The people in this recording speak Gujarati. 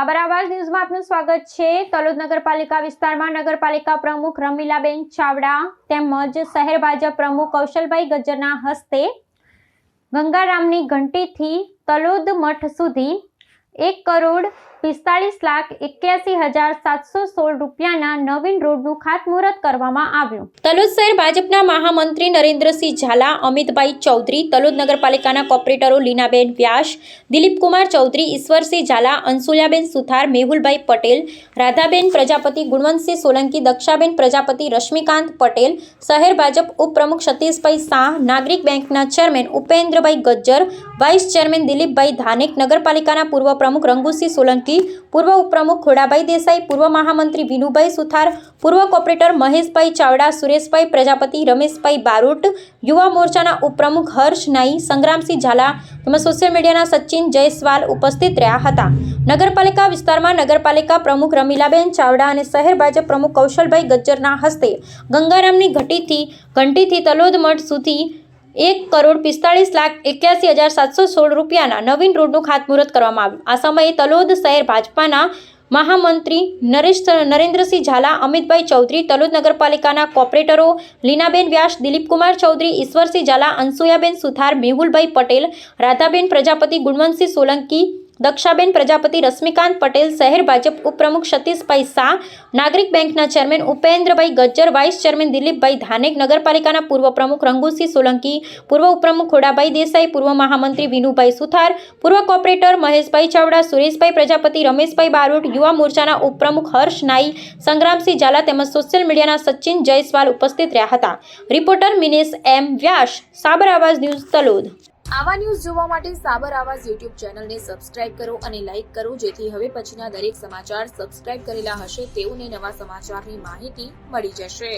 સાબર આવાજ ન્યૂઝમાં આપનું સ્વાગત છે। તલોદ નગરપાલિકા વિસ્તારમાં નગરપાલિકા પ્રમુખ રમીલાબેન ચાવડા તેમજ શહેર ભાજપ પ્રમુખ કૌશલભાઈ ગજ્જરના હસ્તે ગંગારામની ઘંટીથી તલોદ મઠ સુધી 1,45,81,716 રૂપિયાના નવીન રોડનું ખાતમુહૂર્ત કરવામાં આવ્યું। તલોદ શહેર ભાજપના મહામંત્રી નરેન્દ્રસિંહ ઝાલા, અમિતભાઈ ચૌધરી, તલોદ નગરપાલિકાના કોર્પોરેટરો લીનાબેન વ્યાસ, દિલીપકુમાર ચૌધરી, ઈશ્વરસિંહ ઝાલા, અંશુલાબેન સુથાર, મેહુલભાઈ પટેલ, રાધાબેન પ્રજાપતિ, ગુણવંતસિંહ સોલંકી, દક્ષાબેન પ્રજાપતિ, રશ્મિકાંત પટેલ, શહેર ભાજપ ઉપપ્રમુખ સતીશભાઈ શાહ, નાગરિક બેંકના chairman Upendrabhai Gajjar, vice chairman Dilipbhai Dhanek, નગરપાલિકાના પૂર્વ પ્રમુખ રંગુસિંહ સોલંકી, પૂર્વ ઉપપ્રમુખ ખોડાભાઈ દેસાઈ, પૂર્વ મહામંત્રી વિનુભાઈ સુથાર, પૂર્વ કોર્પોરેટર મહેશભાઈ ચાવડા, સુરેશભાઈ પ્રજાપતિ, રમેશભાઈ બારોટ, યુવા મોરચાના ઉપપ્રમુખ હર્ષ નાઈ, સંગ્રામસિંહ ઝાલા તેમજ સોશિયલ મીડિયાના સચિન જયસ્વાલ ઉપસ્થિત રહ્યા હતા। નગરપાલિકા વિસ્તારમાં નગરપાલિકા પ્રમુખ રમીલાબેન ચાવડા અને શહેર ભાજપ પ્રમુખ કૌશલભાઈ ગજ્જરના હસ્તે ગંગારામની ઘંટીથી તલોદ મઠ સુધી 1,45,81,716 રૂપિયાના નવીન રોડનું ખાતમુહૂર્ત કરવામાં આવ્યું। આ સમયે તલોદ શહેર ભાજપાના મહામંત્રી નરેન્દ્રસિંહ ઝાલા, અમિતભાઈ ચૌધરી, તલોદ નગરપાલિકાના કોર્પોરેટરો લીનાબેન વ્યાસ, દિલીપકુમાર ચૌધરી, ઈશ્વરસિંહ ઝાલા, અંશુયાબેન સુથાર, મેહુલભાઈ પટેલ, રાધાબેન પ્રજાપતિ, ગુણવંતસિંહ સોલંકી, દક્ષાબેન પ્રજાપતિ, રશ્મિકાંત પટેલ, શહેર ભાજપ ઉપપ્રમુખ સતીશભાઈ શાહ, નાગરિક બેંકના chairman Upendrabhai Gajjar, vice chairman Dilipbhai Dhanek, નગરપાલિકાના પૂર્વ પ્રમુખ રંગુસિંહ સોલંકી, પૂર્વ ઉપપ્રમુખ ખોડાભાઈ દેસાઈ, પૂર્વ મહામંત્રી વિનુભાઈ સુથાર, પૂર્વ કોર્પોરેટર મહેશભાઈ ચાવડા, સુરેશભાઈ પ્રજાપતિ, રમેશભાઈ બારોટ, યુવા મોરચાના ઉપપ્રમુખ હર્ષ નાઈ, સંગ્રામસિંહ ઝાલા તેમજ સોશિયલ મીડિયાના સચિન જયસ્વાલ ઉપસ્થિત રહ્યા હતા। રિપોર્ટર મિનેશ એમ વ્યાસ, સાબર આવાજ ન્યૂઝ, તલોદ। આવા ન્યૂઝ જોવા માટે સાબર આવાજ યુટ્યુબ ચેનલને સબસ્ક્રાઇબ કરો અને લાઇક કરો, જેથી હવે પછીના દરેક સમાચાર સબસ્ક્રાઇબ કરેલા હશે તેઓને નવા સમાચારની માહિતી મળી જશે।